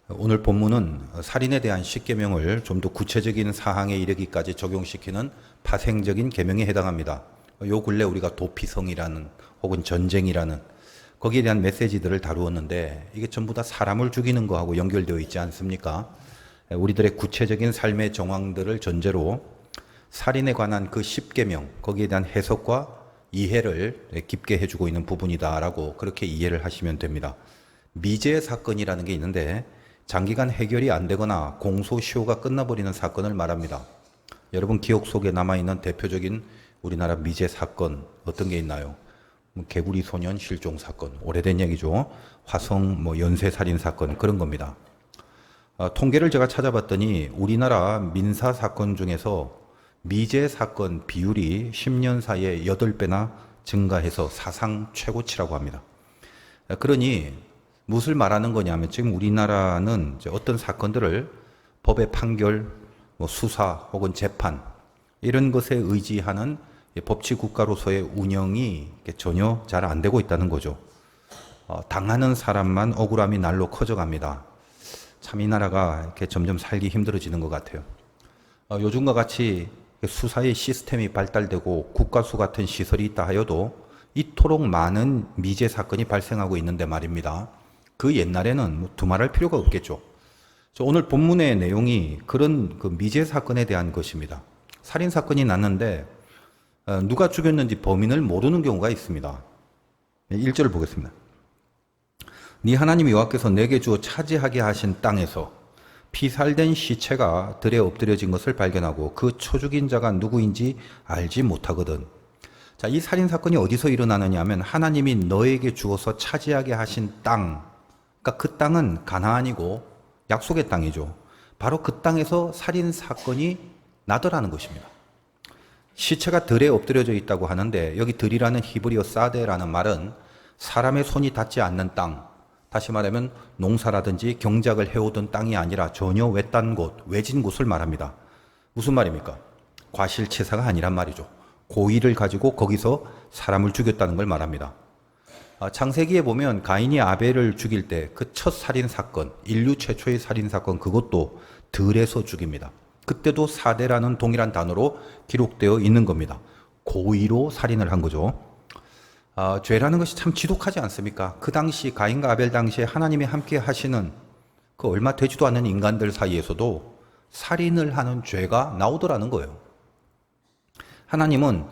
오늘 본문은 살인에 대한 십계명을 좀 더 구체적인 사항에 이르기까지 적용시키는 파생적인 계명에 해당합니다. 요 근래 우리가 도피성이라는 혹은 전쟁이라는 거기에 대한 메시지들을 다루었는데 이게 전부 다 사람을 죽이는 거하고 연결되어 있지 않습니까? 우리들의 구체적인 삶의 정황들을 전제로 살인에 관한 그 십계명 거기에 대한 해석과 이해를 깊게 해주고 있는 부분이다라고 그렇게 이해를 하시면 됩니다. 미제 사건이라는 게 있는데 장기간 해결이 안 되거나 공소시효가 끝나버리는 사건을 말합니다. 여러분 기억 속에 남아있는 대표적인 우리나라 미제 사건 어떤 게 있나요? 개구리 소년 실종 사건, 오래된 얘기죠. 화성 연쇄살인 사건 그런 겁니다. 통계를 제가 찾아봤더니 우리나라 민사 사건 중에서 미제 사건 비율이 10년 사이에 8배나 증가해서 사상 최고치라고 합니다. 그러니 무엇을 말하는 거냐면 지금 우리나라는 어떤 사건들을 법의 판결, 수사 혹은 재판 이런 것에 의지하는 법치 국가로서의 운영이 전혀 잘 안 되고 있다는 거죠. 당하는 사람만 억울함이 날로 커져갑니다. 참 이 나라가 이렇게 점점 살기 힘들어지는 것 같아요. 요즘과 같이 수사의 시스템이 발달되고 국가수 같은 시설이 있다 하여도 이토록 많은 미제 사건이 발생하고 있는데 말입니다. 그 옛날에는 두말할 필요가 없겠죠. 오늘 본문의 내용이 그런 그 미제 사건에 대한 것입니다. 살인 사건이 났는데 누가 죽였는지 범인을 모르는 경우가 있습니다. 1절을 보겠습니다. 네 하나님 여호와께서 내게 주어 차지하게 하신 땅에서 피살된 시체가 들에 엎드려진 것을 발견하고 그 쳐 죽인 자가 누구인지 알지 못하거든. 자, 이 살인 사건이 어디서 일어나느냐 하면 하나님이 너에게 주어서 차지하게 하신 땅, 그러니까 그 땅은 가나안이고 약속의 땅이죠. 바로 그 땅에서 살인 사건이 나더라는 것입니다. 시체가 들에 엎드려져 있다고 하는데 여기 들이라는 히브리어 사데라는 말은 사람의 손이 닿지 않는 땅, 다시 말하면 농사라든지 경작을 해오던 땅이 아니라 전혀 외딴 곳, 외진 곳을 말합니다. 무슨 말입니까? 과실치사가 아니란 말이죠. 고의를 가지고 거기서 사람을 죽였다는 걸 말합니다. 창세기에 보면 가인이 아벨을 죽일 때 그 첫 살인 사건, 인류 최초의 살인 사건 그것도 들에서 죽입니다. 그때도 사대라는 동일한 단어로 기록되어 있는 겁니다. 고의로 살인을 한 거죠. 죄라는 것이 참 지독하지 않습니까? 그 당시 가인과 아벨 당시에 하나님이 함께 하시는 그 얼마 되지도 않는 인간들 사이에서도 살인을 하는 죄가 나오더라는 거예요. 하나님은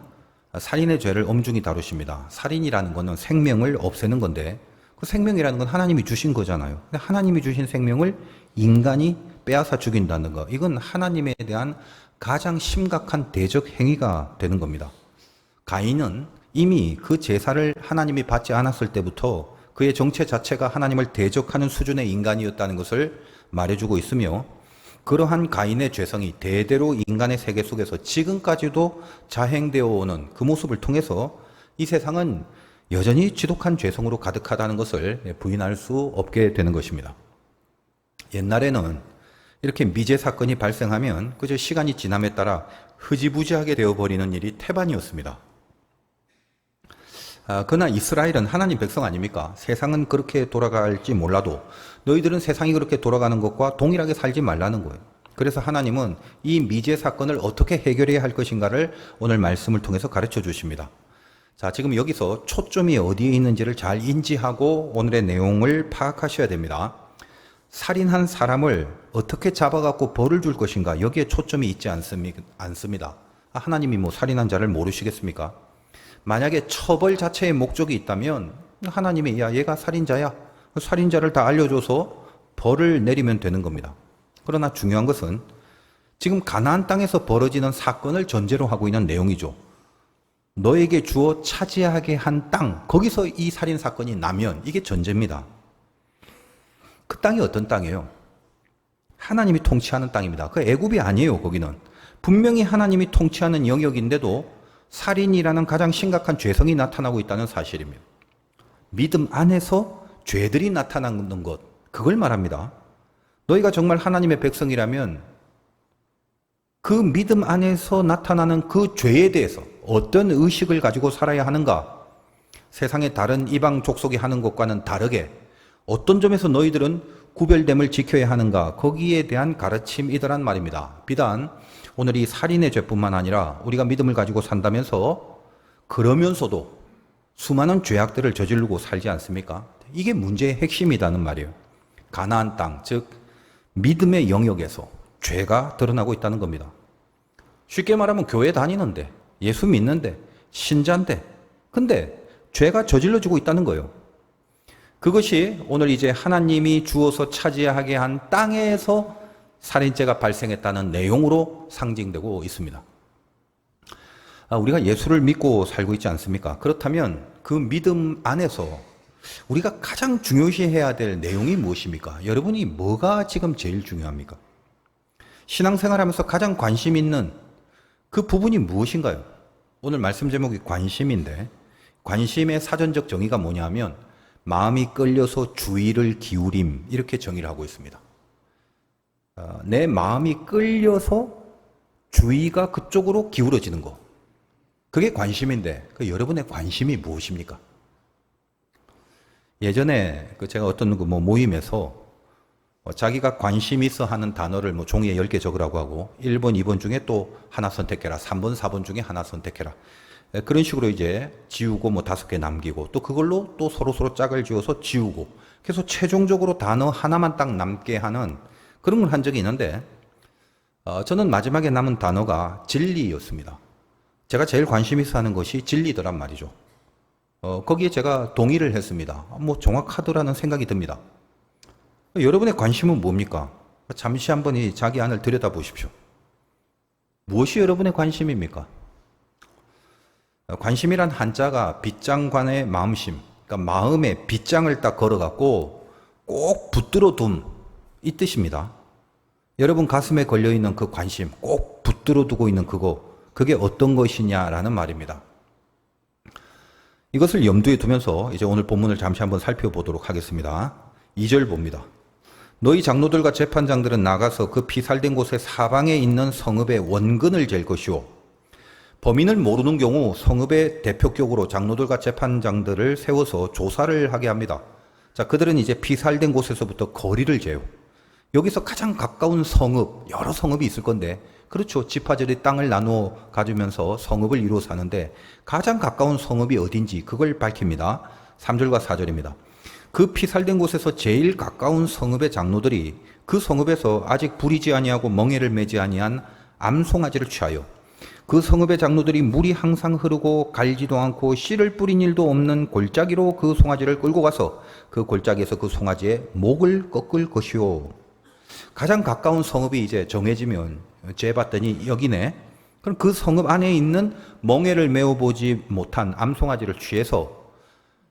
살인의 죄를 엄중히 다루십니다. 살인이라는 것은 생명을 없애는 건데 그 생명이라는 건 하나님이 주신 거잖아요. 근데 하나님이 주신 생명을 인간이 빼앗아 죽인다는 거, 이건 하나님에 대한 가장 심각한 대적 행위가 되는 겁니다. 가인은 이미 그 제사를 하나님이 받지 않았을 때부터 그의 정체 자체가 하나님을 대적하는 수준의 인간이었다는 것을 말해주고 있으며 그러한 가인의 죄성이 대대로 인간의 세계 속에서 지금까지도 자행되어 오는 그 모습을 통해서 이 세상은 여전히 지독한 죄성으로 가득하다는 것을 부인할 수 없게 되는 것입니다. 옛날에는 이렇게 미제 사건이 발생하면 그저 시간이 지남에 따라 흐지부지하게 되어버리는 일이 태반이었습니다. 그러나 이스라엘은 하나님 백성 아닙니까? 세상은 그렇게 돌아갈지 몰라도 너희들은 세상이 그렇게 돌아가는 것과 동일하게 살지 말라는 거예요. 그래서 하나님은 이 미제 사건을 어떻게 해결해야 할 것인가를 오늘 말씀을 통해서 가르쳐 주십니다. 자, 지금 여기서 초점이 어디에 있는지를 잘 인지하고 오늘의 내용을 파악하셔야 됩니다. 살인한 사람을 어떻게 잡아갖고 벌을 줄 것인가, 여기에 초점이 있지 않습니다. 하나님이 살인한 자를 모르시겠습니까? 만약에 처벌 자체의 목적이 있다면 하나님이 야 얘가 살인자야, 살인자를 다 알려줘서 벌을 내리면 되는 겁니다. 그러나 중요한 것은 지금 가나안 땅에서 벌어지는 사건을 전제로 하고 있는 내용이죠. 너에게 주어 차지하게 한 땅, 거기서 이 살인 사건이 나면 이게 전제입니다. 그 땅이 어떤 땅이에요? 하나님이 통치하는 땅입니다. 그 애굽이 아니에요. 거기는 분명히 하나님이 통치하는 영역인데도 살인이라는 가장 심각한 죄성이 나타나고 있다는 사실입니다. 믿음 안에서 죄들이 나타나는 것, 그걸 말합니다. 너희가 정말 하나님의 백성이라면 그 믿음 안에서 나타나는 그 죄에 대해서 어떤 의식을 가지고 살아야 하는가? 세상의 다른 이방 족속이 하는 것과는 다르게 어떤 점에서 너희들은 구별됨을 지켜야 하는가, 거기에 대한 가르침이더란 말입니다. 비단 오늘 이 살인의 죄뿐만 아니라 우리가 믿음을 가지고 산다면서 그러면서도 수많은 죄악들을 저지르고 살지 않습니까? 이게 문제의 핵심이라는 말이에요. 가나안 땅, 즉 믿음의 영역에서 죄가 드러나고 있다는 겁니다. 쉽게 말하면 교회 다니는데, 예수 믿는데, 신자인데, 근데 죄가 저질러지고 있다는 거예요. 그것이 오늘 이제 하나님이 주어서 차지하게 한 땅에서 살인죄가 발생했다는 내용으로 상징되고 있습니다. 우리가 예수를 믿고 살고 있지 않습니까? 그렇다면 그 믿음 안에서 우리가 가장 중요시해야 될 내용이 무엇입니까? 여러분이 뭐가 지금 제일 중요합니까? 신앙생활하면서 가장 관심 있는 그 부분이 무엇인가요? 오늘 말씀 제목이 관심인데, 관심의 사전적 정의가 뭐냐면 마음이 끌려서 주의를 기울임, 이렇게 정의를 하고 있습니다. 내 마음이 끌려서 주의가 그쪽으로 기울어지는 거, 그게 관심인데 그 여러분의 관심이 무엇입니까? 예전에 제가 어떤 모임에서 자기가 관심 있어 하는 단어를 종이에 10개 적으라고 하고 1번, 2번 중에 또 하나 선택해라, 3번, 4번 중에 하나 선택해라, 그런 식으로 이제 지우고 5개 남기고 또 그걸로 또 서로 짝을 지어서 지우고, 그래서 최종적으로 단어 하나만 딱 남게 하는 그런 걸 한 적이 있는데, 저는 마지막에 남은 단어가 진리였습니다. 제가 제일 관심 있어 하는 것이 진리더란 말이죠. 거기에 제가 동의를 했습니다. 정확하더라는 생각이 듭니다. 여러분의 관심은 뭡니까? 잠시 한번 자기 안을 들여다 보십시오. 무엇이 여러분의 관심입니까? 관심이란 한자가 빗장관의 마음심, 그러니까 마음에 빗장을 딱 걸어갖고 꼭 붙들어 둠, 이 뜻입니다. 여러분 가슴에 걸려있는 그 관심, 꼭 붙들어 두고 있는 그게 어떤 것이냐라는 말입니다. 이것을 염두에 두면서 이제 오늘 본문을 잠시 한번 살펴보도록 하겠습니다. 2절 봅니다. 너희 장로들과 재판장들은 나가서 그 피살된 곳의 사방에 있는 성읍의 원근을 잴 것이요, 범인을 모르는 경우 성읍의 대표격으로 장로들과 재판장들을 세워서 조사를 하게 합니다. 자, 그들은 이제 피살된 곳에서부터 거리를 재요. 여기서 가장 가까운 성읍, 여러 성읍이 있을 건데, 그렇죠. 지파들이 땅을 나누어 가지면서 성읍을 이루어 사는데 가장 가까운 성읍이 어딘지 그걸 밝힙니다. 3절과 4절입니다. 그 피살된 곳에서 제일 가까운 성읍의 장로들이 그 성읍에서 아직 부리지 아니하고 멍에를 매지 아니한 암송아지를 취하여 그 성읍의 장로들이 물이 항상 흐르고 갈지도 않고 씨를 뿌린 일도 없는 골짜기로 그 송아지를 끌고 가서 그 골짜기에서 그 송아지의 목을 꺾을 것이요. 가장 가까운 성읍이 이제 정해지면 재봤더니 여기네. 그럼 그 성읍 안에 있는 멍에를 메어보지 못한 암송아지를 취해서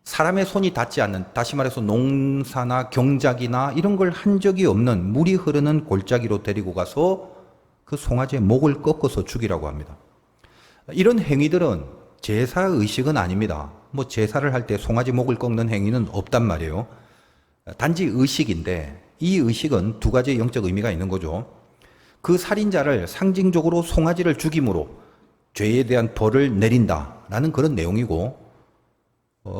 사람의 손이 닿지 않는, 다시 말해서 농사나 경작이나 이런 걸 한 적이 없는 물이 흐르는 골짜기로 데리고 가서 그 송아지의 목을 꺾어서 죽이라고 합니다. 이런 행위들은 제사의식은 아닙니다. 제사를 할 때 송아지 목을 꺾는 행위는 없단 말이에요. 단지 의식인데 이 의식은 두 가지 영적 의미가 있는 거죠. 그 살인자를 상징적으로 송아지를 죽임으로 죄에 대한 벌을 내린다라는 그런 내용이고,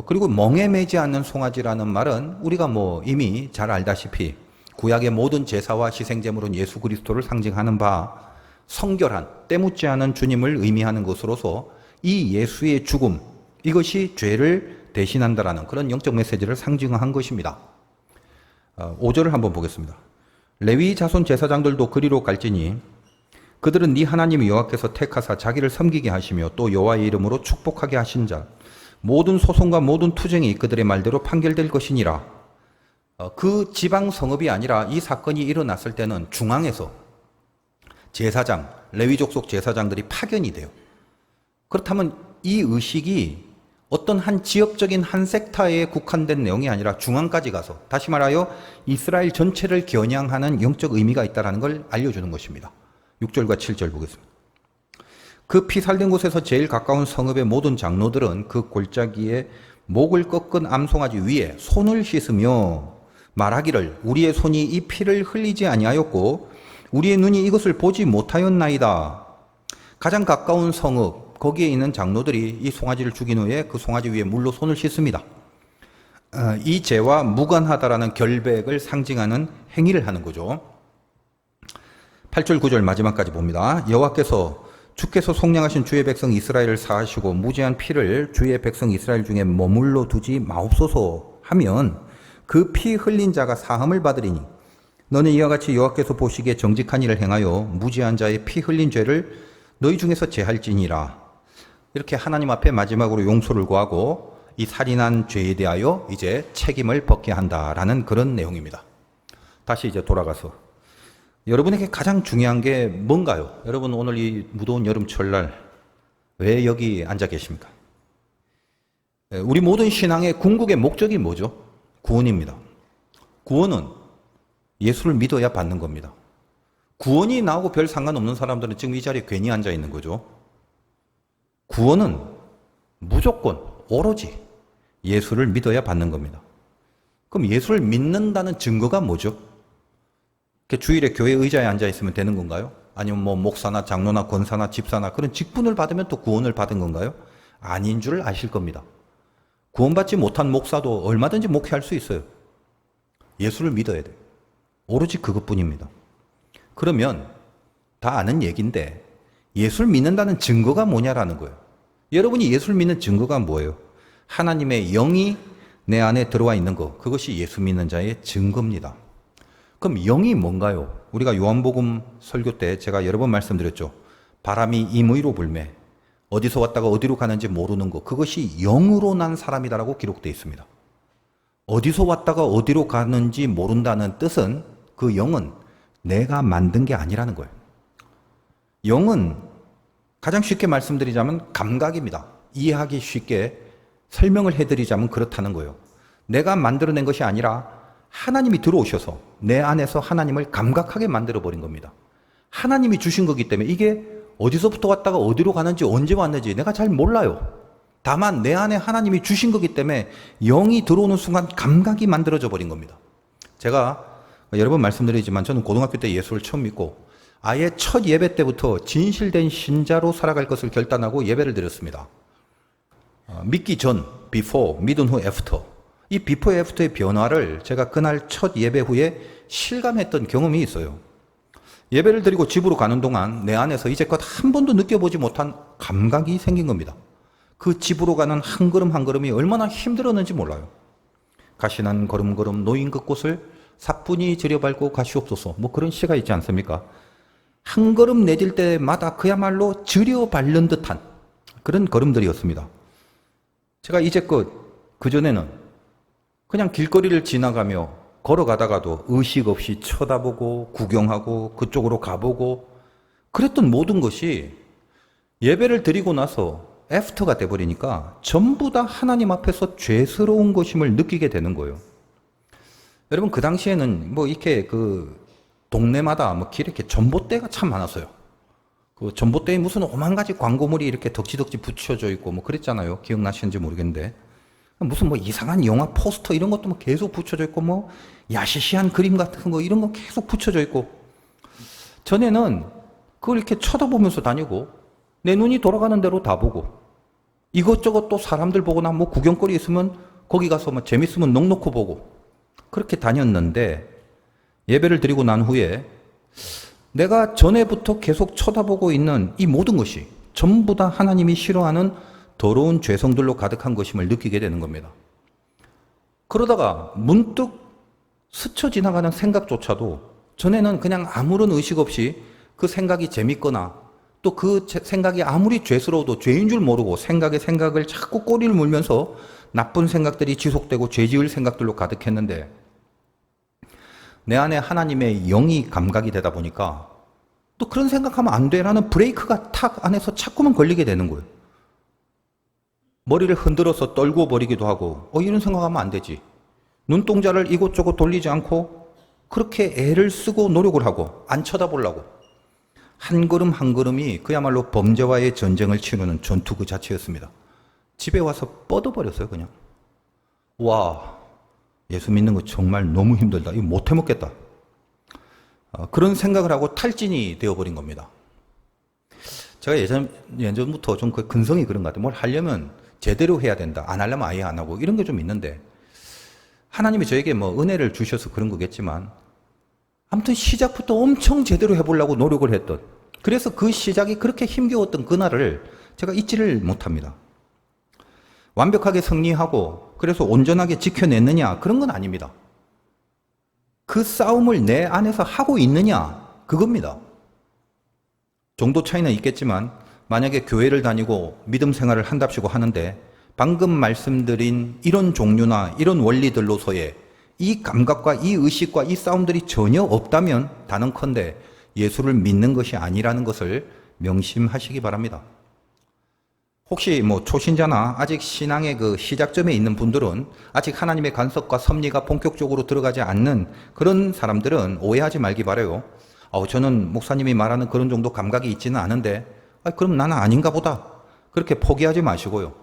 그리고 멍에 매지 않는 송아지라는 말은 우리가 이미 잘 알다시피 구약의 모든 제사와 희생제물은 예수 그리스도를 상징하는 바 성결한 때묻지 않은 주님을 의미하는 것으로서 이 예수의 죽음, 이것이 죄를 대신한다라는 그런 영적 메시지를 상징한 것입니다. 5절을 한번 보겠습니다. 레위 자손 제사장들도 그리로 갈지니 그들은 네 하나님 여호와께서 택하사 자기를 섬기게 하시며 또 여호와의 이름으로 축복하게 하신 자 모든 소송과 모든 투쟁이 그들의 말대로 판결될 것이니라. 그 지방 성읍이 아니라 이 사건이 일어났을 때는 중앙에서 제사장, 레위족 속 제사장들이 파견이 돼요. 그렇다면 이 의식이 어떤 한 지역적인 한 섹터에 국한된 내용이 아니라 중앙까지 가서, 다시 말하여 이스라엘 전체를 겨냥하는 영적 의미가 있다는 걸 알려주는 것입니다. 6절과 7절 보겠습니다. 그 피살된 곳에서 제일 가까운 성읍의 모든 장로들은 그 골짜기에 목을 꺾은 암송아지 위에 손을 씻으며 말하기를 우리의 손이 이 피를 흘리지 아니하였고 우리의 눈이 이것을 보지 못하였나이다. 가장 가까운 성읍, 거기에 있는 장로들이 이 송아지를 죽인 후에 그 송아지 위에 물로 손을 씻습니다. 이 죄와 무관하다라는 결백을 상징하는 행위를 하는 거죠. 8절 9절 마지막까지 봅니다. 여호와께서 주께서 속량하신 주의 백성 이스라엘을 사하시고 무죄한 피를 주의 백성 이스라엘 중에 머물러 두지 마옵소서 하면 그 피 흘린 자가 사함을 받으리니 너는 이와 같이 여호와께서 보시기에 정직한 일을 행하여 무죄한 자의 피 흘린 죄를 너희 중에서 제할지니라. 이렇게 하나님 앞에 마지막으로 용서를 구하고 이 살인한 죄에 대하여 이제 책임을 벗게 한다라는 그런 내용입니다. 다시 이제 돌아가서 여러분에게 가장 중요한 게 뭔가요? 여러분 오늘 이 무더운 여름철날 왜 여기 앉아 계십니까? 우리 모든 신앙의 궁극의 목적이 뭐죠? 구원입니다. 구원은 예수를 믿어야 받는 겁니다. 구원이 나오고 별 상관없는 사람들은 지금 이 자리에 괜히 앉아 있는 거죠. 구원은 무조건 오로지 예수를 믿어야 받는 겁니다. 그럼 예수를 믿는다는 증거가 뭐죠? 주일에 교회 의자에 앉아 있으면 되는 건가요? 아니면 뭐 목사나 장로나 권사나 집사나 그런 직분을 받으면 또 구원을 받은 건가요? 아닌 줄 아실 겁니다. 구원받지 못한 목사도 얼마든지 목회할 수 있어요. 예수를 믿어야 돼요. 오로지 그것뿐입니다. 그러면 다 아는 얘기인데 예수를 믿는다는 증거가 뭐냐라는 거예요. 여러분이 예수를 믿는 증거가 뭐예요? 하나님의 영이 내 안에 들어와 있는 것, 그것이 예수 믿는 자의 증거입니다. 그럼 영이 뭔가요? 우리가 요한복음 설교 때 제가 여러 번 말씀드렸죠. 바람이 임의로 불매, 어디서 왔다가 어디로 가는지 모르는 것, 그것이 영으로 난 사람이다라고 기록되어 있습니다. 어디서 왔다가 어디로 가는지 모른다는 뜻은 그 영은 내가 만든 게 아니라는 거예요. 영은 가장 쉽게 말씀드리자면 감각입니다. 이해하기 쉽게 설명을 해드리자면 그렇다는 거예요. 내가 만들어낸 것이 아니라 하나님이 들어오셔서 내 안에서 하나님을 감각하게 만들어버린 겁니다. 하나님이 주신 거기 때문에 이게 어디서부터 왔다가 어디로 가는지 언제 왔는지 내가 잘 몰라요. 다만 내 안에 하나님이 주신 거기 때문에 영이 들어오는 순간 감각이 만들어져 버린 겁니다. 제가 여러 번 말씀드리지만 저는 고등학교 때 예수를 처음 믿고 아예 첫 예배 때부터 진실된 신자로 살아갈 것을 결단하고 예배를 드렸습니다. 믿기 전, before, 믿은 후, after. 이 before, after의 변화를 제가 그날 첫 예배 후에 실감했던 경험이 있어요. 예배를 드리고 집으로 가는 동안 내 안에서 이제껏 한 번도 느껴보지 못한 감각이 생긴 겁니다. 그 집으로 가는 한 걸음 한 걸음이 얼마나 힘들었는지 몰라요. 가시난 걸음걸음 놓인 그곳을 사뿐히 들여밟고 가시옵소서. 뭐 그런 시가 있지 않습니까? 한 걸음 내딜 때마다 그야말로 들여밟는 듯한 그런 걸음들이었습니다. 제가 이제껏 그전에는 그냥 길거리를 지나가며 걸어가다가도 의식 없이 쳐다보고 구경하고 그쪽으로 가보고 그랬던 모든 것이 예배를 드리고 나서 애프터가 돼버리니까 전부 다 하나님 앞에서 죄스러운 것임을 느끼게 되는 거예요. 여러분 그 당시에는 뭐 이렇게 그 동네마다 뭐 길에 이렇게 전봇대가 참 많았어요. 그 전봇대에 무슨 오만 가지 광고물이 이렇게 덕지덕지 붙여져 있고 뭐 그랬잖아요. 기억나시는지 모르겠는데 무슨 뭐 이상한 영화 포스터 이런 것도 뭐 계속 붙여져 있고 뭐 야시시한 그림 같은 거 이런 거 계속 붙여져 있고 전에는 그걸 이렇게 쳐다보면서 다니고 내 눈이 돌아가는 대로 다 보고 이것저것 또 사람들 보거나 뭐 구경거리 있으면 거기 가서 뭐 재밌으면 넋놓고 보고 그렇게 다녔는데 예배를 드리고 난 후에 내가 전에부터 계속 쳐다보고 있는 이 모든 것이 전부 다 하나님이 싫어하는 더러운 죄성들로 가득한 것임을 느끼게 되는 겁니다. 그러다가 문득 스쳐 지나가는 생각조차도 전에는 그냥 아무런 의식 없이 그 생각이 재밌거나 또 그 생각이 아무리 죄스러워도 죄인 줄 모르고 생각을 자꾸 꼬리를 물면서 나쁜 생각들이 지속되고 죄 지을 생각들로 가득했는데 내 안에 하나님의 영이 감각이 되다 보니까 또 그런 생각하면 안 돼라는 브레이크가 탁 안에서 자꾸만 걸리게 되는 거예요. 머리를 흔들어서 떨고 버리기도 하고 이런 생각하면 안 되지. 눈동자를 이곳저곳 돌리지 않고 그렇게 애를 쓰고 노력을 하고 안 쳐다보려고 한 걸음 한 걸음이 그야말로 범죄와의 전쟁을 치르는 전투 그 자체였습니다. 집에 와서 뻗어버렸어요 그냥. 와 예수 믿는 거 정말 너무 힘들다. 이거 못 해먹겠다. 그런 생각을 하고 탈진이 되어버린 겁니다. 제가 예전부터 좀 그 근성이 그런 것 같아요. 뭘 하려면 제대로 해야 된다. 안 하려면 아예 안 하고 이런 게 좀 있는데 하나님이 저에게 뭐 은혜를 주셔서 그런 거겠지만 아무튼 시작부터 엄청 제대로 해보려고 노력을 했던, 그래서 그 시작이 그렇게 힘겨웠던 그날을 제가 잊지를 못합니다. 완벽하게 승리하고 그래서 온전하게 지켜냈느냐, 그런 건 아닙니다. 그 싸움을 내 안에서 하고 있느냐, 그겁니다. 정도 차이는 있겠지만 만약에 교회를 다니고 믿음 생활을 한답시고 하는데 방금 말씀드린 이런 종류나 이런 원리들로서의 이 감각과 이 의식과 이 싸움들이 전혀 없다면 단언컨대 예수를 믿는 것이 아니라는 것을 명심하시기 바랍니다. 혹시 뭐 초신자나 아직 신앙의 그 시작점에 있는 분들은, 아직 하나님의 간섭과 섭리가 본격적으로 들어가지 않는 그런 사람들은 오해하지 말기 바라요. 저는 목사님이 말하는 그런 정도 감각이 있지는 않은데 그럼 나는 아닌가 보다, 그렇게 포기하지 마시고요.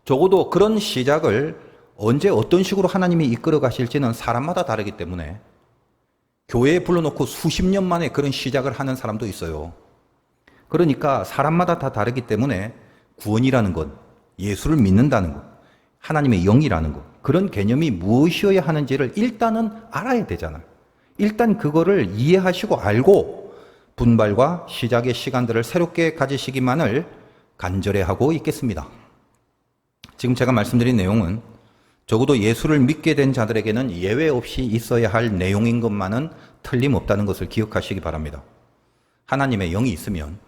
적어도 그런 시작을 언제 어떤 식으로 하나님이 이끌어 가실지는 사람마다 다르기 때문에, 교회에 불러놓고 수십 년 만에 그런 시작을 하는 사람도 있어요. 그러니까 사람마다 다 다르기 때문에 구원이라는 것, 예수를 믿는다는 것, 하나님의 영이라는 것, 그런 개념이 무엇이어야 하는지를 일단은 알아야 되잖아요. 일단 그거를 이해하시고 알고 분발과 시작의 시간들을 새롭게 가지시기만을 간절히 하고 있겠습니다. 지금 제가 말씀드린 내용은 적어도 예수를 믿게 된 자들에게는 예외 없이 있어야 할 내용인 것만은 틀림없다는 것을 기억하시기 바랍니다. 하나님의 영이 있으면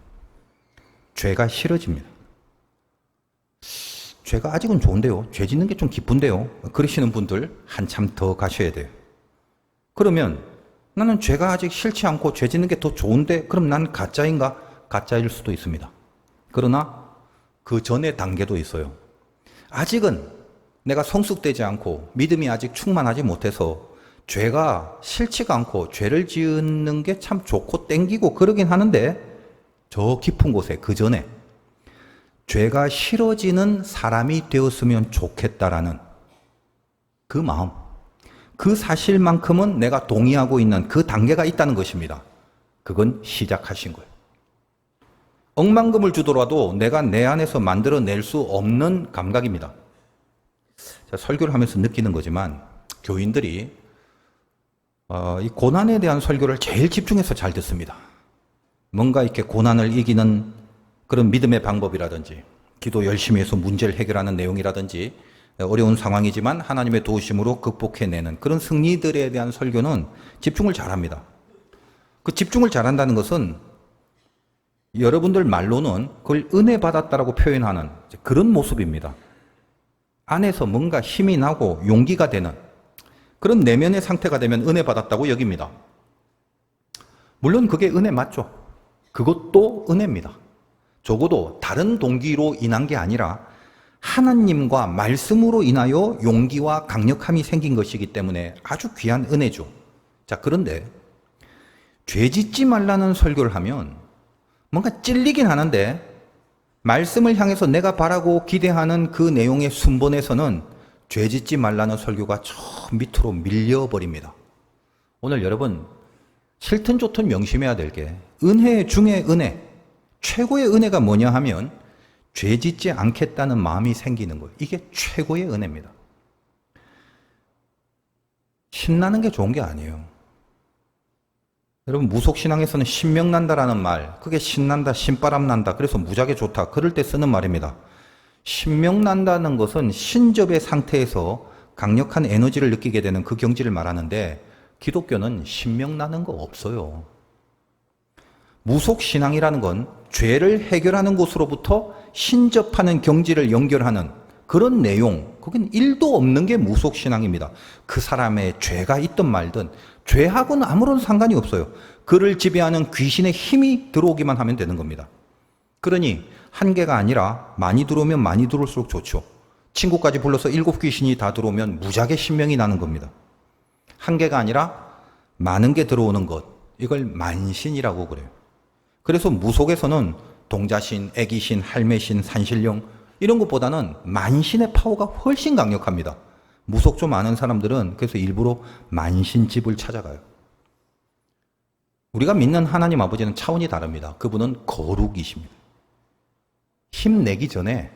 죄가 싫어집니다. 죄가 아직은 좋은데요, 죄 짓는 게 좀 기쁜데요, 그러시는 분들 한참 더 가셔야 돼요. 그러면 나는 죄가 아직 싫지 않고 죄 짓는 게 더 좋은데 그럼 난 가짜인가? 가짜일 수도 있습니다. 그러나 그 전에 단계도 있어요. 아직은 내가 성숙되지 않고 믿음이 아직 충만하지 못해서 죄가 싫지가 않고 죄를 짓는 게 참 좋고 땡기고 그러긴 하는데, 저 깊은 곳에 그 전에 죄가 싫어지는 사람이 되었으면 좋겠다라는 그 마음, 그 사실만큼은 내가 동의하고 있는 그 단계가 있다는 것입니다. 그건 시작하신 거예요. 억만금을 주더라도 내가 내 안에서 만들어낼 수 없는 감각입니다. 설교를 하면서 느끼는 거지만 교인들이 이 고난에 대한 설교를 제일 집중해서 잘 듣습니다. 뭔가 이렇게 고난을 이기는 그런 믿음의 방법이라든지, 기도 열심히 해서 문제를 해결하는 내용이라든지, 어려운 상황이지만 하나님의 도우심으로 극복해내는 그런 승리들에 대한 설교는 집중을 잘합니다. 그 집중을 잘한다는 것은 여러분들 말로는 그걸 은혜 받았다라고 표현하는 그런 모습입니다. 안에서 뭔가 힘이 나고 용기가 되는 그런 내면의 상태가 되면 은혜 받았다고 여깁니다. 물론 그게 은혜 맞죠. 그것도 은혜입니다. 적어도 다른 동기로 인한 게 아니라 하나님과 말씀으로 인하여 용기와 강력함이 생긴 것이기 때문에 아주 귀한 은혜죠. 자, 그런데 죄 짓지 말라는 설교를 하면 뭔가 찔리긴 하는데, 말씀을 향해서 내가 바라고 기대하는 그 내용의 순번에서는 죄 짓지 말라는 설교가 저 밑으로 밀려버립니다. 오늘 여러분 싫든 좋든 명심해야 될 게, 은혜 중에 은혜, 최고의 은혜가 뭐냐 하면 죄 짓지 않겠다는 마음이 생기는 거예요. 이게 최고의 은혜입니다. 신나는 게 좋은 게 아니에요. 여러분 무속신앙에서는 신명난다라는 말, 그게 신난다, 신바람 난다, 그래서 무지하게 좋다, 그럴 때 쓰는 말입니다. 신명난다는 것은 신접의 상태에서 강력한 에너지를 느끼게 되는 그 경지를 말하는데, 기독교는 신명나는 거 없어요. 무속신앙이라는 건 죄를 해결하는 곳으로부터 신접하는 경지를 연결하는 그런 내용, 그건 1도 없는 게 무속신앙입니다. 그 사람의 죄가 있든 말든 죄하고는 아무런 상관이 없어요. 그를 지배하는 귀신의 힘이 들어오기만 하면 되는 겁니다. 그러니 한 개가 아니라 많이 들어오면 많이 들어올수록 좋죠. 친구까지 불러서 7귀신이 다 들어오면 무지하게 신명이 나는 겁니다. 한 개가 아니라 많은 게 들어오는 것, 이걸 만신이라고 그래요. 그래서 무속에서는 동자신, 애기신, 할매신, 산신령 이런 것보다는 만신의 파워가 훨씬 강력합니다. 무속 좀 아는 사람들은 그래서 일부러 만신집을 찾아가요. 우리가 믿는 하나님 아버지는 차원이 다릅니다. 그분은 거룩이십니다. 힘내기 전에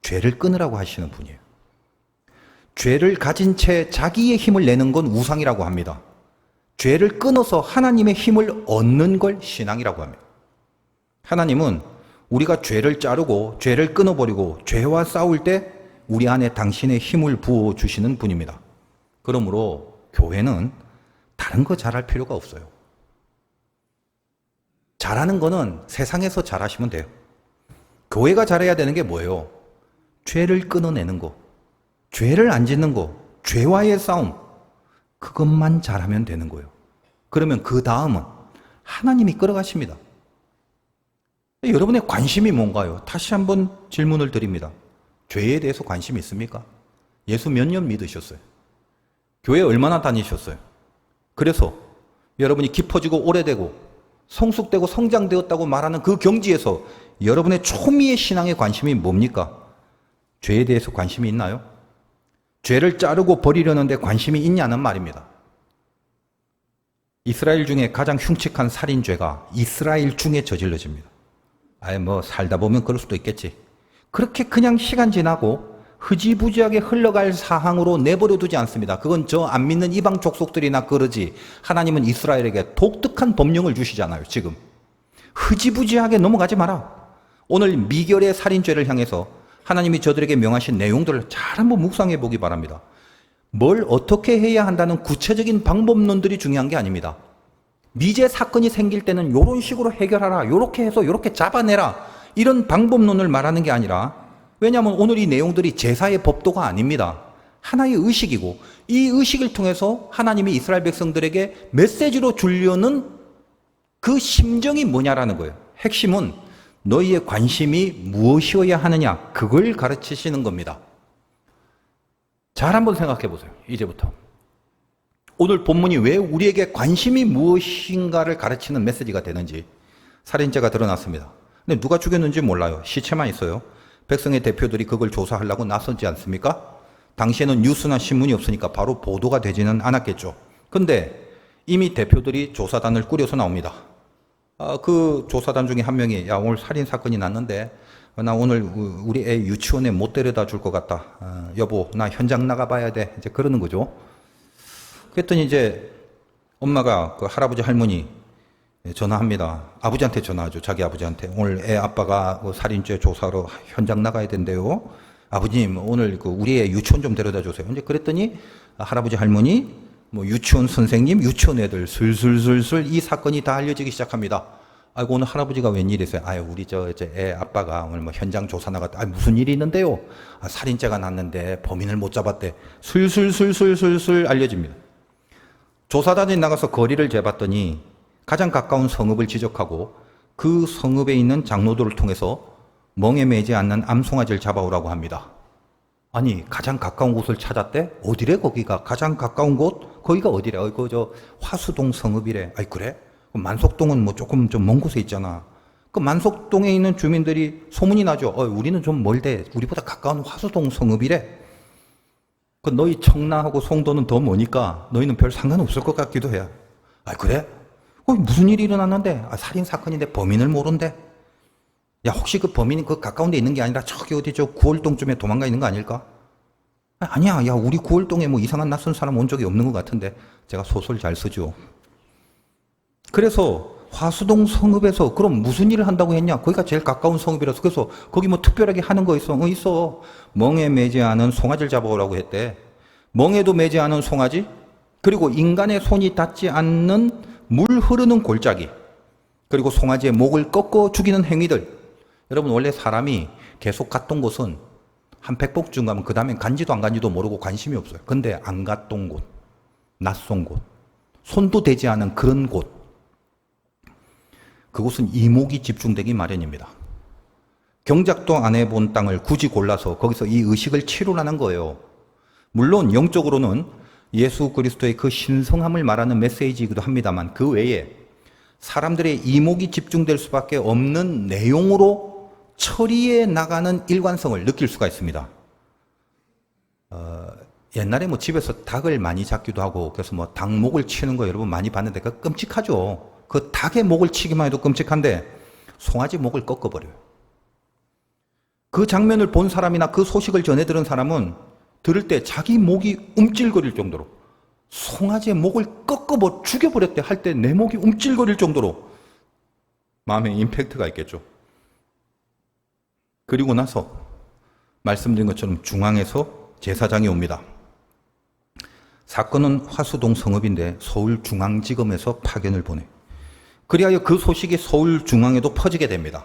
죄를 끊으라고 하시는 분이에요. 죄를 가진 채 자기의 힘을 내는 건 우상이라고 합니다. 죄를 끊어서 하나님의 힘을 얻는 걸 신앙이라고 합니다. 하나님은 우리가 죄를 자르고 죄를 끊어버리고 죄와 싸울 때 우리 안에 당신의 힘을 부어주시는 분입니다. 그러므로 교회는 다른 거 잘할 필요가 없어요. 잘하는 거는 세상에서 잘하시면 돼요. 교회가 잘해야 되는 게 뭐예요? 죄를 끊어내는 거, 죄를 안 짓는 거, 죄와의 싸움, 그것만 잘하면 되는 거예요. 그러면 그 다음은 하나님이 끌어가십니다. 여러분의 관심이 뭔가요? 다시 한번 질문을 드립니다. 죄에 대해서 관심이 있습니까? 예수 몇 년 믿으셨어요? 교회 얼마나 다니셨어요? 그래서 여러분이 깊어지고 오래되고 성숙되고 성장되었다고 말하는 그 경지에서 여러분의 초미의 신앙의 관심이 뭡니까? 죄에 대해서 관심이 있나요? 죄를 자르고 버리려는데 관심이 있냐는 말입니다. 이스라엘 중에 가장 흉측한 살인죄가 이스라엘 중에 저질러집니다. 살다 보면 그럴 수도 있겠지. 그렇게 그냥 시간 지나고 흐지부지하게 흘러갈 사항으로 내버려 두지 않습니다. 그건 저 안 믿는 이방 족속들이나 그러지. 하나님은 이스라엘에게 독특한 법령을 주시잖아요, 지금. 흐지부지하게 넘어가지 마라. 오늘 미결의 살인죄를 향해서 하나님이 저들에게 명하신 내용들을 잘 한번 묵상해 보기 바랍니다. 뭘 어떻게 해야 한다는 구체적인 방법론들이 중요한 게 아닙니다. 미제 사건이 생길 때는 이런 식으로 해결하라, 이렇게 해서 이렇게 잡아내라, 이런 방법론을 말하는 게 아니라, 왜냐하면 오늘 이 내용들이 제사의 법도가 아닙니다. 하나의 의식이고, 이 의식을 통해서 하나님이 이스라엘 백성들에게 메시지로 주려는 그 심정이 뭐냐라는 거예요. 핵심은 너희의 관심이 무엇이어야 하느냐, 그걸 가르치시는 겁니다. 잘 한번 생각해 보세요. 이제부터. 오늘 본문이 왜 우리에게 관심이 무엇인가를 가르치는 메시지가 되는지. 살인죄가 드러났습니다. 근데 누가 죽였는지 몰라요. 시체만 있어요. 백성의 대표들이 그걸 조사하려고 나서지 않습니까? 당시에는 뉴스나 신문이 없으니까 바로 보도가 되지는 않았겠죠. 근데 이미 대표들이 조사단을 꾸려서 나옵니다. 그 조사단 중에 한 명이, 야, 오늘 살인사건이 났는데 나 오늘 우리 애 유치원에 못 데려다 줄 것 같다. 여보, 나 현장 나가봐야 돼. 이제 그러는 거죠. 그랬더니 이제 엄마가 그 할아버지 할머니 전화합니다. 아버지한테 전화하죠. 자기 아버지한테. 오늘 애 아빠가 그 살인죄 조사로 현장 나가야 된대요. 아버님, 오늘 그 우리 애 유치원 좀 데려다 주세요. 이제 그랬더니 할아버지 할머니, 유치원 선생님, 유치원 애들 슬슬슬슬 이 사건이 다 알려지기 시작합니다. 아이고, 오늘 할아버지가 웬일이세요? 우리 애 아빠가 오늘 현장 조사 나갔다. 무슨 일이 있는데요? 살인죄가 났는데 범인을 못 잡았대. 슬슬슬슬슬슬 알려집니다. 조사단이 나가서 거리를 재봤더니 가장 가까운 성읍을 지적하고 그 성읍에 있는 장로들을 통해서 멍에 매지 않는 암송아지를 잡아오라고 합니다. 아니, 가장 가까운 곳을 찾았대? 어디래, 거기가? 가장 가까운 곳? 거기가 어디래? 화수동 성읍이래. 그래? 만석동은 조금 좀 먼 곳에 있잖아. 그 만석동에 있는 주민들이 소문이 나죠. 우리는 좀 멀대. 우리보다 가까운 화수동 성읍이래. 그 너희 청라하고 송도는 더 머니까 너희는 별 상관없을 것 같기도 해. 그래? 무슨 일이 일어났는데? 살인사건인데 범인을 모른대? 야, 혹시 그 범인이 그 가까운 데 있는 게 아니라 저기 어디 구월동쯤에 도망가 있는 거 아닐까? 아니야. 야, 우리 구월동에 이상한 낯선 사람 온 적이 없는 것 같은데. 제가 소설 잘 쓰죠. 그래서 화수동 성읍에서 그럼 무슨 일을 한다고 했냐? 거기가 제일 가까운 성읍이라서. 그래서 거기 특별하게 하는 거 있어? 있어. 멍에 매지 않은 송아지를 잡아오라고 했대. 멍에도 매지 않은 송아지, 그리고 인간의 손이 닿지 않는 물 흐르는 골짜기, 그리고 송아지의 목을 꺾어 죽이는 행위들. 여러분, 원래 사람이 계속 갔던 곳은 한 100복쯤 가면 그 다음엔 간지도 안 간지도 모르고 관심이 없어요. 근데 안 갔던 곳, 낯선 곳, 손도 대지 않은 그런 곳, 그곳은 이목이 집중되기 마련입니다. 경작도 안 해본 땅을 굳이 골라서 거기서 이 의식을 치루라는 거예요. 물론 영적으로는 예수 그리스도의 그 신성함을 말하는 메시지이기도 합니다만, 그 외에 사람들의 이목이 집중될 수밖에 없는 내용으로 처리해 나가는 일관성을 느낄 수가 있습니다. 옛날에 집에서 닭을 많이 잡기도 하고, 그래서 닭목을 치는 거 여러분 많이 봤는데 그거 끔찍하죠. 그 닭의 목을 치기만 해도 끔찍한데 송아지 목을 꺾어버려요. 그 장면을 본 사람이나 그 소식을 전해 들은 사람은 들을 때 자기 목이 움찔거릴 정도로, 송아지의 목을 꺾어 죽여버렸대 할 때 내 목이 움찔거릴 정도로 마음에 임팩트가 있겠죠. 그리고 나서 말씀드린 것처럼 중앙에서 제사장이 옵니다. 사건은 화수동 성읍인데 서울중앙지검에서 파견을 보내. 그리하여 그 소식이 서울중앙에도 퍼지게 됩니다.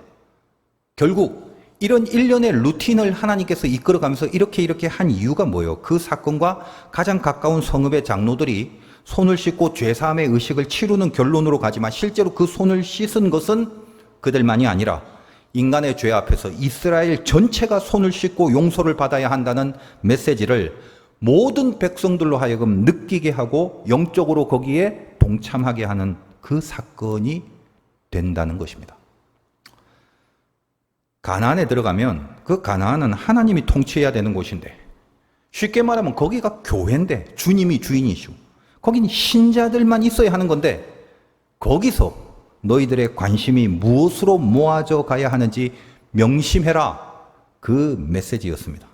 결국 이런 일련의 루틴을 하나님께서 이끌어가면서 이렇게 한 이유가 뭐예요? 그 사건과 가장 가까운 성읍의 장로들이 손을 씻고 죄사함의 의식을 치르는 결론으로 가지만 실제로 그 손을 씻은 것은 그들만이 아니라 인간의 죄 앞에서 이스라엘 전체가 손을 씻고 용서를 받아야 한다는 메시지를 모든 백성들로 하여금 느끼게 하고 영적으로 거기에 동참하게 하는 그 사건이 된다는 것입니다. 가나안에 들어가면 그 가나안은 하나님이 통치해야 되는 곳인데, 쉽게 말하면 거기가 교회인데 주님이 주인이시고 거긴 신자들만 있어야 하는 건데, 거기서 너희들의 관심이 무엇으로 모아져 가야 하는지 명심해라, 그 메시지였습니다.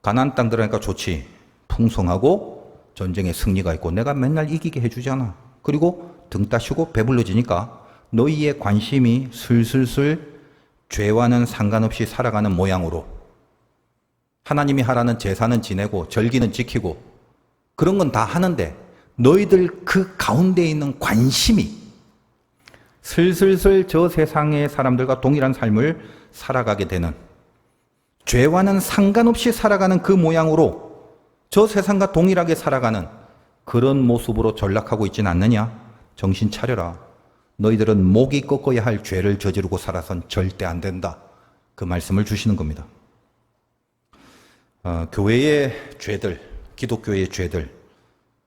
가나안 땅 들어가니까 좋지, 풍성하고 전쟁에 승리가 있고 내가 맨날 이기게 해주잖아. 그리고 등 따시고 배불러지니까 너희의 관심이 슬슬슬 죄와는 상관없이 살아가는 모양으로, 하나님이 하라는 제사는 지내고 절기는 지키고 그런 건 다 하는데 너희들 그 가운데 있는 관심이 슬슬슬 저 세상의 사람들과 동일한 삶을 살아가게 되는, 죄와는 상관없이 살아가는 그 모양으로 저 세상과 동일하게 살아가는 그런 모습으로 전락하고 있지는 않느냐? 정신 차려라. 너희들은 목이 꺾어야 할 죄를 저지르고 살아선 절대 안 된다. 그 말씀을 주시는 겁니다. 교회의 죄들, 기독교의 죄들,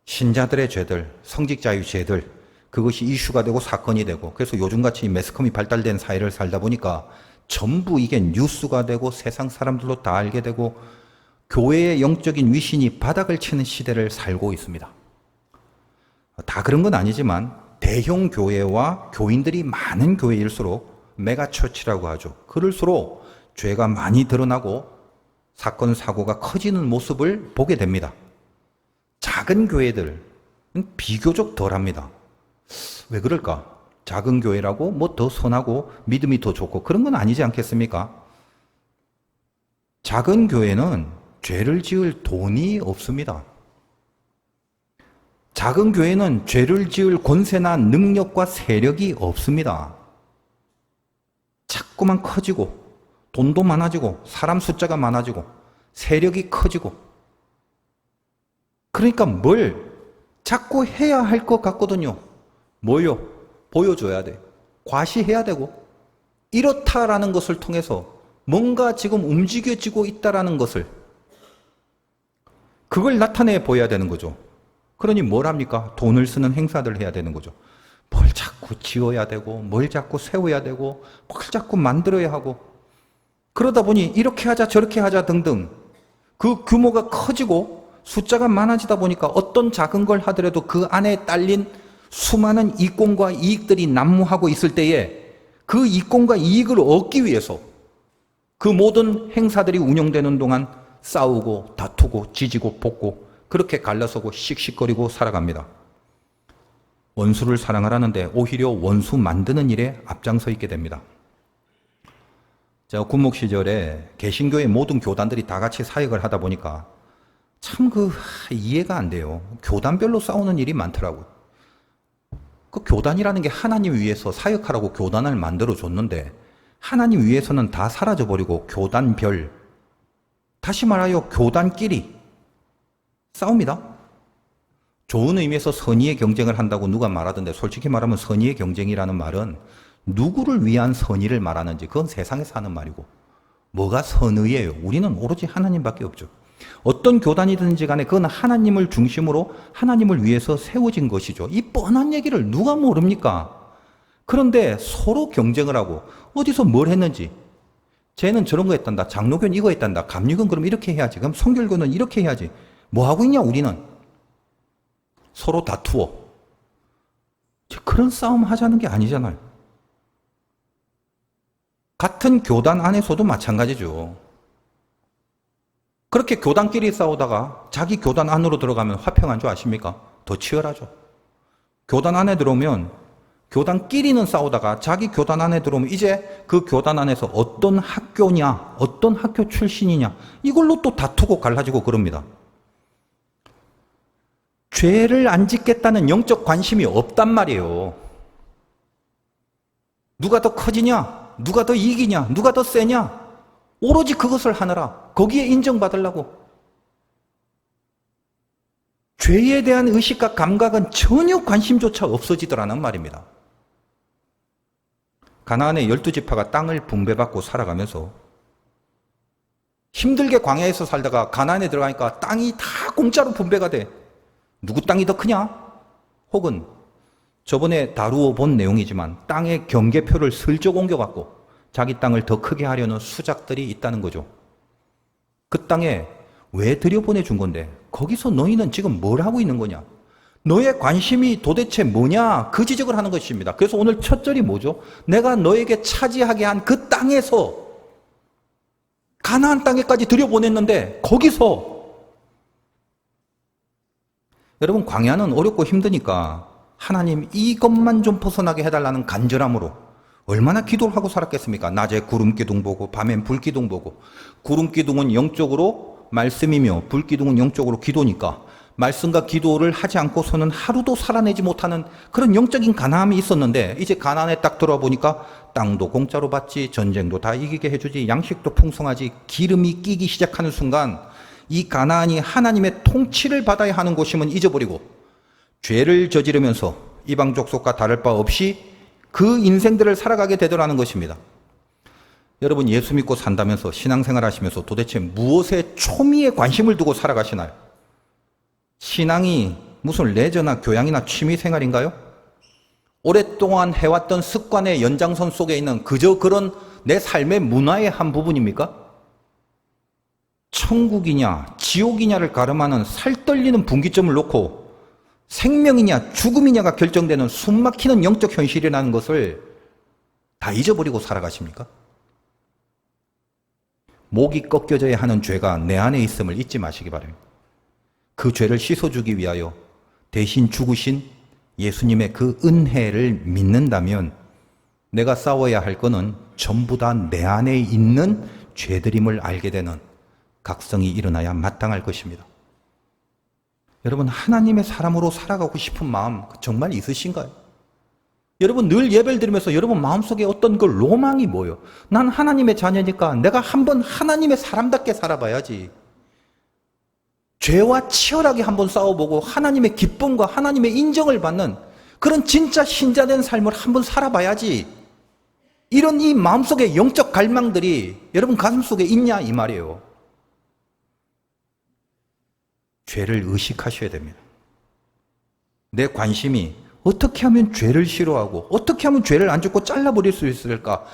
신자들의 죄들, 성직자의 죄들, 그것이 이슈가 되고 사건이 되고, 그래서 요즘같이 매스컴이 발달된 사회를 살다 보니까 전부 이게 뉴스가 되고 세상 사람들로 다 알게 되고 교회의 영적인 위신이 바닥을 치는 시대를 살고 있습니다. 다 그런 건 아니지만 대형 교회와 교인들이 많은 교회일수록, 메가처치라고 하죠, 그럴수록 죄가 많이 드러나고 사건 사고가 커지는 모습을 보게 됩니다. 작은 교회들은 비교적 덜합니다. 왜 그럴까? 작은 교회라고 뭐 더 선하고 믿음이 더 좋고 그런 건 아니지 않겠습니까? 작은 교회는 죄를 지을 돈이 없습니다. 작은 교회는 죄를 지을 권세나 능력과 세력이 없습니다. 자꾸만 커지고 돈도 많아지고 사람 숫자가 많아지고 세력이 커지고, 그러니까 뭘 자꾸 해야 할 것 같거든요. 뭐요? 보여줘야 돼. 과시해야 되고, 이렇다라는 것을 통해서 뭔가 지금 움직여지고 있다라는 것을, 그걸 나타내 보여야 되는 거죠. 그러니 뭘 합니까? 돈을 쓰는 행사들 해야 되는 거죠. 뭘 자꾸 지어야 되고, 뭘 자꾸 세워야 되고, 뭘 자꾸 만들어야 하고, 그러다 보니 이렇게 하자 저렇게 하자 등등 그 규모가 커지고 숫자가 많아지다 보니까 어떤 작은 걸 하더라도 그 안에 딸린 수많은 이권과 이익들이 난무하고 있을 때에 그 이권과 이익을 얻기 위해서 그 모든 행사들이 운영되는 동안 싸우고 다투고 지지고 볶고 그렇게 갈라서고 씩씩거리고 살아갑니다. 원수를 사랑하라는데 오히려 원수 만드는 일에 앞장서 있게 됩니다. 제가 군목 시절에 개신교의 모든 교단들이 다 같이 사역을 하다 보니까 참 이해가 안 돼요. 교단별로 싸우는 일이 많더라고요. 그 교단이라는 게 하나님 위해서 사역하라고 교단을 만들어 줬는데 하나님 위해서는 다 사라져버리고 교단별, 다시 말하여 교단끼리 싸웁니다. 좋은 의미에서 선의의 경쟁을 한다고 누가 말하던데, 솔직히 말하면 선의의 경쟁이라는 말은 누구를 위한 선의를 말하는지 그건 세상에서 하는 말이고, 뭐가 선의예요? 우리는 오로지 하나님밖에 없죠. 어떤 교단이든지 간에 그건 하나님을 중심으로 하나님을 위해서 세워진 것이죠. 이 뻔한 얘기를 누가 모릅니까? 그런데 서로 경쟁을 하고 어디서 뭘 했는지, 쟤는 저런 거 했단다, 장로교는 이거 했단다, 감리교는 그럼 이렇게 해야지, 그럼 성결교는 이렇게 해야지, 뭐 하고 있냐 우리는? 서로 다투어. 그런 싸움 하자는 게 아니잖아요. 같은 교단 안에서도 마찬가지죠. 그렇게 교단끼리 싸우다가 자기 교단 안으로 들어가면 화평한 줄 아십니까? 더 치열하죠. 교단 안에 들어오면 교단끼리는 싸우다가 자기 교단 안에 들어오면 이제 그 교단 안에서 어떤 학교냐, 어떤 학교 출신이냐 이걸로 또 다투고 갈라지고 그럽니다. 죄를 안 짓겠다는 영적 관심이 없단 말이에요. 누가 더 커지냐, 누가 더 이기냐, 누가 더 세냐 오로지 그것을 하느라 거기에 인정받으려고. 죄에 대한 의식과 감각은 전혀 관심조차 없어지더라는 말입니다. 가나안의 12지파가 땅을 분배받고 살아가면서 힘들게 광야에서 살다가 가나안에 들어가니까 땅이 다 공짜로 분배가 돼. 누구 땅이 더 크냐? 혹은 저번에 다루어 본 내용이지만 땅의 경계표를 슬쩍 옮겨갖고 자기 땅을 더 크게 하려는 수작들이 있다는 거죠. 그 땅에 왜 들여보내준 건데 거기서 너희는 지금 뭘 하고 있는 거냐? 너의 관심이 도대체 뭐냐? 그 지적을 하는 것입니다. 그래서 오늘 첫 절이 뭐죠? 내가 너에게 차지하게 한 그 땅에서 가나안 땅에까지 들여보냈는데 거기서 여러분 광야는 어렵고 힘드니까 하나님 이것만 좀 벗어나게 해달라는 간절함으로 얼마나 기도를 하고 살았겠습니까? 낮에 구름기둥 보고 밤엔 불기둥 보고 구름기둥은 영적으로 말씀이며 불기둥은 영적으로 기도니까 말씀과 기도를 하지 않고서는 하루도 살아내지 못하는 그런 영적인 가난함이 있었는데 이제 가나안에 딱 들어와 보니까 땅도 공짜로 받지 전쟁도 다 이기게 해주지 양식도 풍성하지 기름이 끼기 시작하는 순간 이 가나안이 하나님의 통치를 받아야 하는 곳임은 잊어버리고 죄를 저지르면서 이방 족속과 다를 바 없이 그 인생들을 살아가게 되더라는 것입니다. 여러분 예수 믿고 산다면서 신앙생활 하시면서 도대체 무엇에 초미에 관심을 두고 살아가시나요? 신앙이 무슨 레저나 교양이나 취미생활인가요? 오랫동안 해왔던 습관의 연장선 속에 있는 그저 그런 내 삶의 문화의 한 부분입니까? 천국이냐 지옥이냐를 가름하는 살떨리는 분기점을 놓고 생명이냐 죽음이냐가 결정되는 숨막히는 영적 현실이라는 것을 다 잊어버리고 살아가십니까? 목이 꺾여져야 하는 죄가 내 안에 있음을 잊지 마시기 바랍니다. 그 죄를 씻어주기 위하여 대신 죽으신 예수님의 그 은혜를 믿는다면 내가 싸워야 할 것은 전부 다 내 안에 있는 죄들임을 알게 되는 각성이 일어나야 마땅할 것입니다. 여러분 하나님의 사람으로 살아가고 싶은 마음 정말 있으신가요? 여러분 늘 예배를 드리면서 여러분 마음속에 어떤 그 로망이 뭐예요? 난 하나님의 자녀니까 내가 한번 하나님의 사람답게 살아봐야지. 죄와 치열하게 한번 싸워보고 하나님의 기쁨과 하나님의 인정을 받는 그런 진짜 신자된 삶을 한번 살아봐야지. 이런 이 마음속의 영적 갈망들이 여러분 가슴속에 있냐 이 말이에요. 죄를 의식하셔야 됩니다. 내 관심이 어떻게 하면 죄를 싫어하고 어떻게 하면 죄를 안 짓고 잘라버릴 수 있을까?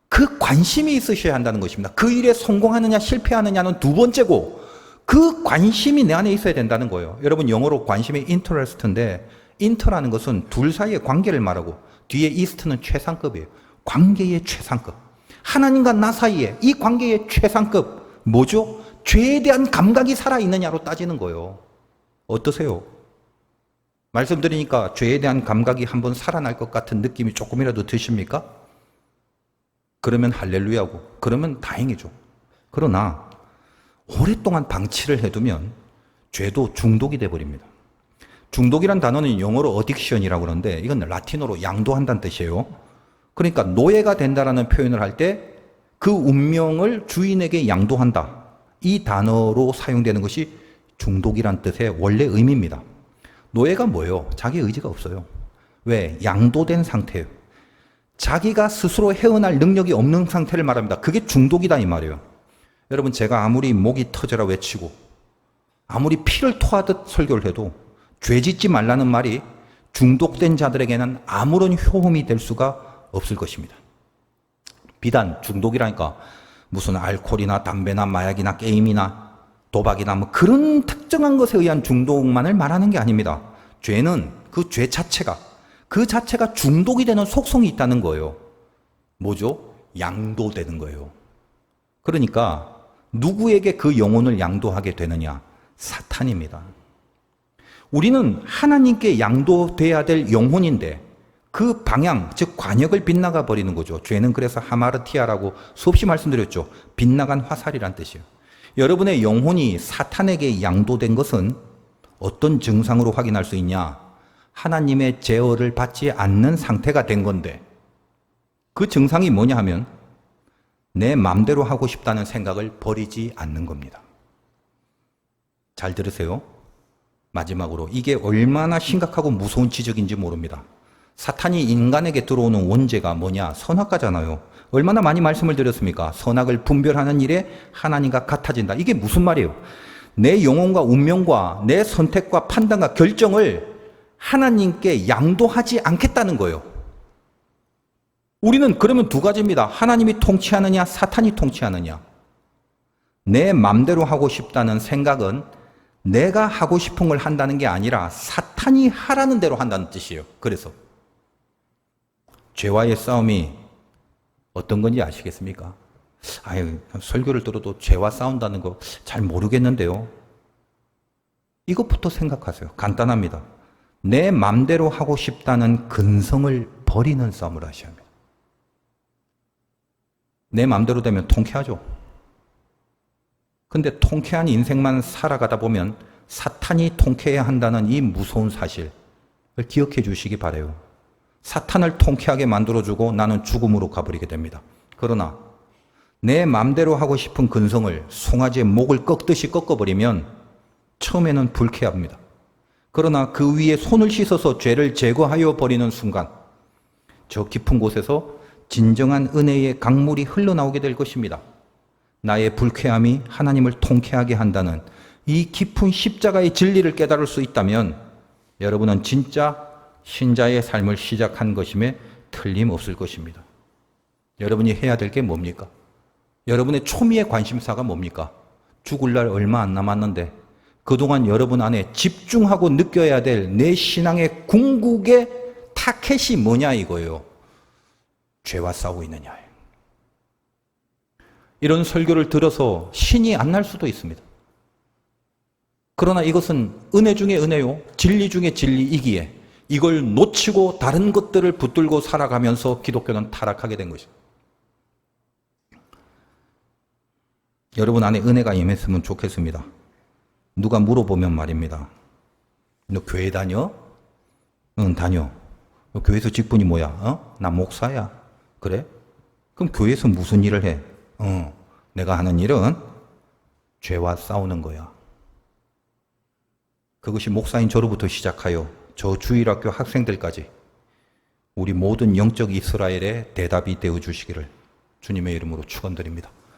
그 관심이 있으셔야 한다는 것입니다. 그 일에 성공하느냐 실패하느냐는 두 번째고 그 관심이 내 안에 있어야 된다는 거예요. 여러분 영어로 관심이 interest인데 inter라는 것은 둘 사이의 관계를 말하고 뒤에 ist는 최상급이에요. 관계의 최상급. 하나님과 나 사이에 이 관계의 최상급 뭐죠? 죄에 대한 감각이 살아있느냐로 따지는 거예요. 어떠세요? 말씀드리니까 죄에 대한 감각이 한번 살아날 것 같은 느낌이 조금이라도 드십니까? 그러면 할렐루야고 그러면 다행이죠. 그러나 오랫동안 방치를 해두면 죄도 중독이 돼버립니다. 중독이란 단어는 영어로 어딕션이라고 그러는데 이건 라틴어로 양도한다는 뜻이에요. 그러니까 노예가 된다라는 표현을 할 때 그 운명을 주인에게 양도한다. 이 단어로 사용되는 것이 중독이란 뜻의 원래 의미입니다. 노예가 뭐예요? 자기 의지가 없어요. 왜? 양도된 상태예요. 자기가 스스로 헤어날 능력이 없는 상태를 말합니다. 그게 중독이다 이 말이에요. 여러분 제가 아무리 목이 터져라 외치고 아무리 피를 토하듯 설교를 해도 죄 짓지 말라는 말이 중독된 자들에게는 아무런 효험이 될 수가 없을 것입니다. 비단 중독이라니까 무슨 알코올이나 담배나 마약이나 게임이나 도박이나 뭐 그런 특정한 것에 의한 중독만을 말하는 게 아닙니다. 죄는 그 죄 자체가 그 자체가 중독이 되는 속성이 있다는 거예요. 뭐죠? 양도되는 거예요. 그러니까 누구에게 그 영혼을 양도하게 되느냐? 사탄입니다. 우리는 하나님께 양도돼야 될 영혼인데 그 방향, 즉 관역을 빗나가 버리는 거죠. 죄는 그래서 하마르티아라고 수없이 말씀드렸죠. 빗나간 화살이란 뜻이에요. 여러분의 영혼이 사탄에게 양도된 것은 어떤 증상으로 확인할 수 있냐? 하나님의 제어를 받지 않는 상태가 된 건데 그 증상이 뭐냐 하면 내 맘대로 하고 싶다는 생각을 버리지 않는 겁니다. 잘 들으세요. 마지막으로 이게 얼마나 심각하고 무서운 지적인지 모릅니다. 사탄이 인간에게 들어오는 원죄가 뭐냐? 선악과잖아요. 얼마나 많이 말씀을 드렸습니까? 선악을 분별하는 일에 하나님과 같아진다. 이게 무슨 말이에요? 내 영혼과 운명과 내 선택과 판단과 결정을 하나님께 양도하지 않겠다는 거예요. 우리는 그러면 두 가지입니다. 하나님이 통치하느냐, 사탄이 통치하느냐. 내 맘대로 하고 싶다는 생각은 내가 하고 싶은 걸 한다는 게 아니라 사탄이 하라는 대로 한다는 뜻이에요. 그래서 죄와의 싸움이 어떤 건지 아시겠습니까? 아유, 설교를 들어도 죄와 싸운다는 거 잘 모르겠는데요. 이것부터 생각하세요. 간단합니다. 내 맘대로 하고 싶다는 근성을 버리는 싸움을 하셔야 합니다. 내 맘대로 되면 통쾌하죠. 근데 통쾌한 인생만 살아가다 보면 사탄이 통쾌해야 한다는 이 무서운 사실을 기억해 주시기 바라요. 사탄을 통쾌하게 만들어주고 나는 죽음으로 가버리게 됩니다. 그러나 내 맘대로 하고 싶은 근성을 송아지의 목을 꺾듯이 꺾어버리면 처음에는 불쾌합니다. 그러나 그 위에 손을 씻어서 죄를 제거하여 버리는 순간 저 깊은 곳에서 진정한 은혜의 강물이 흘러나오게 될 것입니다. 나의 불쾌함이 하나님을 통쾌하게 한다는 이 깊은 십자가의 진리를 깨달을 수 있다면 여러분은 진짜 신자의 삶을 시작한 것임에 틀림없을 것입니다. 여러분이 해야 될 게 뭡니까? 여러분의 초미의 관심사가 뭡니까? 죽을 날 얼마 안 남았는데 그동안 여러분 안에 집중하고 느껴야 될 내 신앙의 궁극의 타켓이 뭐냐 이거예요. 죄와 싸우고 있느냐. 이런 설교를 들어서 신이 안 날 수도 있습니다. 그러나 이것은 은혜 중에 은혜요. 진리 중에 진리이기에 이걸 놓치고 다른 것들을 붙들고 살아가면서 기독교는 타락하게 된 것입니다. 여러분 안에 은혜가 임했으면 좋겠습니다. 누가 물어보면 말입니다. 너 교회 다녀? 응, 다녀. 너 교회에서 직분이 뭐야? 나 목사야. 그래? 그럼 교회에서 무슨 일을 해? 내가 하는 일은 죄와 싸우는 거야. 그것이 목사인 저로부터 시작하여 저 주일학교 학생들까지 우리 모든 영적 이스라엘의 대답이 되어 주시기를 주님의 이름으로 축원드립니다.